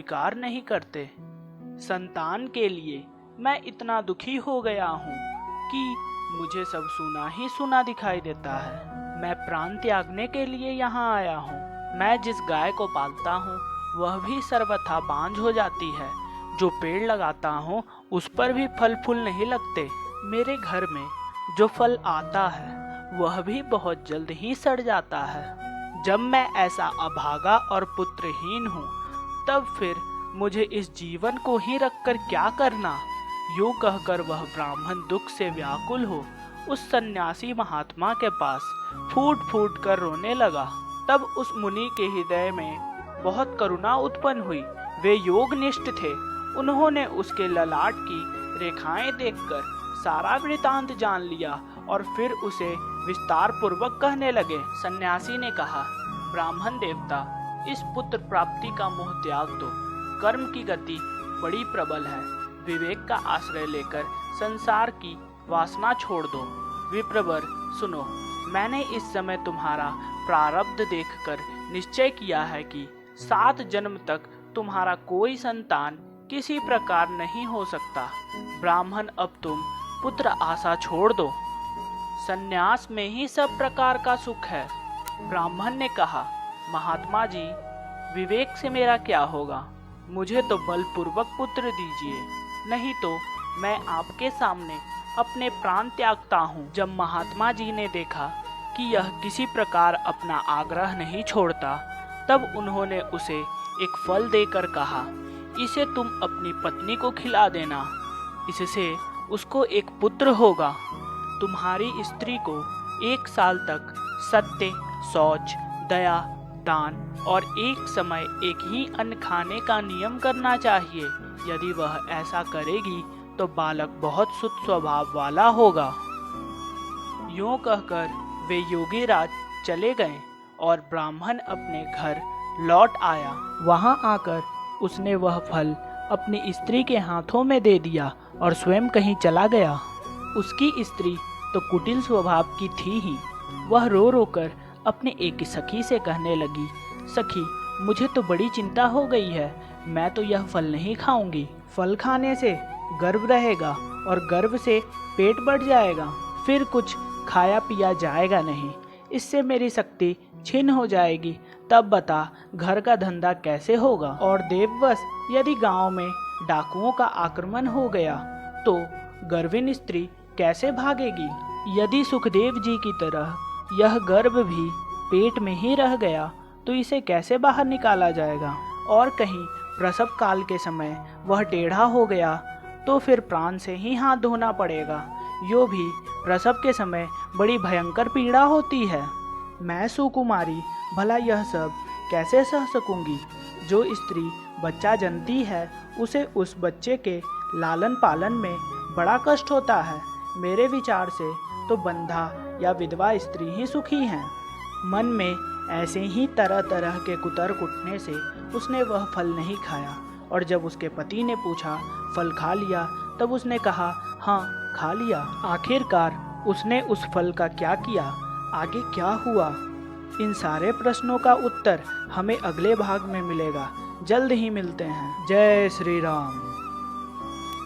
स्वीकार नहीं करते। संतान के लिए मैं इतना दुखी हो गया हूँ कि मुझे सब सुना ही सुना दिखाई देता है। मैं प्राण त्यागने के लिए यहाँ आया हूँ। मैं जिस गाय को पालता हूँ वह भी सर्वथा बांझ हो जाती है। जो पेड़ लगाता हूँ उस पर भी फल फूल नहीं लगते। मेरे घर में जो फल आता है वह भी बहुत जल्द ही सड़ जाता है। जब मैं ऐसा अभागा और पुत्रहीन हूँ तब फिर मुझे इस जीवन को ही रखकर क्या करना। यूं कहकर वह ब्राह्मण दुख से व्याकुल हो उस सन्यासी महात्मा के पास फूट फूट कर रोने लगा। तब उस मुनि के हृदय में बहुत करुणा उत्पन्न हुई। वे योगनिष्ठ थे। उन्होंने उसके ललाट की रेखाएं देखकर सारा वृतांत जान लिया और फिर उसे विस्तार पूर्वक कहने लगे। सन्यासी ने कहा, ब्राह्मण देवता, इस पुत्र प्राप्ति का मोह त्याग दो। कर्म की गति बड़ी प्रबल है। विवेक का आश्रय लेकर संसार की वासना छोड़ दो। विप्रवर, सुनो, मैंने इस समय तुम्हारा प्रारब्ध देखकर निश्चय किया है कि 7 जन्म तक तुम्हारा कोई संतान किसी प्रकार नहीं हो सकता। ब्राह्मण, अब तुम पुत्र आशा छोड़ दो। संन्यास में ही सब प्रकार का सुख है। ब्राह्मण ने कहा, महात्मा जी, विवेक से मेरा क्या होगा? मुझे तो बलपूर्वक पुत्र दीजिए, नहीं तो मैं आपके सामने अपने प्राण त्यागता हूँ। जब महात्मा जी ने देखा कि यह किसी प्रकार अपना आग्रह नहीं छोड़ता, तब उन्होंने उसे एक फल देकर कहा, इसे तुम अपनी पत्नी को खिला देना, इससे उसको एक पुत्र होगा। तुम्हारी स्त्री को 1 साल तक सत्य, शौच, दया, दान और एक समय एक ही अन्न खाने का नियम करना चाहिए। यदि वह ऐसा करेगी तो बालक बहुत शुद्ध स्वभाव वाला होगा। यूं कहकर वे योगीराज चले गए और ब्राह्मण अपने घर लौट आया। वहां आकर उसने वह फल अपनी स्त्री के हाथों में दे दिया और स्वयं कहीं चला गया। उसकी स्त्री तो कुटिल स्वभाव की थी ही। वह रो रो कर अपने एक सखी से कहने लगी, सखी, मुझे तो बड़ी चिंता हो गई है। मैं तो यह फल नहीं खाऊंगी। फल खाने से गर्व रहेगा और गर्व से पेट बढ़ जाएगा, फिर कुछ खाया पिया जाएगा नहीं। इससे मेरी शक्ति छीन हो जाएगी। तब बता, घर का धंधा कैसे होगा? और देववश यदि गांव में डाकुओं का आक्रमण हो गया तो गर्विन स्त्री कैसे भागेगी? यदि सुखदेव जी की तरह यह गर्भ भी पेट में ही रह गया तो इसे कैसे बाहर निकाला जाएगा? और कहीं प्रसव काल के समय वह टेढ़ा हो गया तो फिर प्राण से ही हाथ धोना पड़ेगा। यो भी प्रसव के समय बड़ी भयंकर पीड़ा होती है। मैं सुकुमारी भला यह सब कैसे सह सकूंगी? जो स्त्री बच्चा जनती है उसे उस बच्चे के लालन पालन में बड़ा कष्ट होता है। मेरे विचार से तो बंधा या विधवा स्त्री ही सुखी हैं। मन में ऐसे ही तरह तरह के कुतर्क उठने से उसने वह फल नहीं खाया और जब उसके पति ने पूछा, फल खा लिया? तब उसने कहा, हाँ, खा लिया। आखिरकार उसने उस फल का क्या किया? आगे क्या हुआ? इन सारे प्रश्नों का उत्तर हमें अगले भाग में मिलेगा। जल्द ही मिलते हैं। जय श्री राम।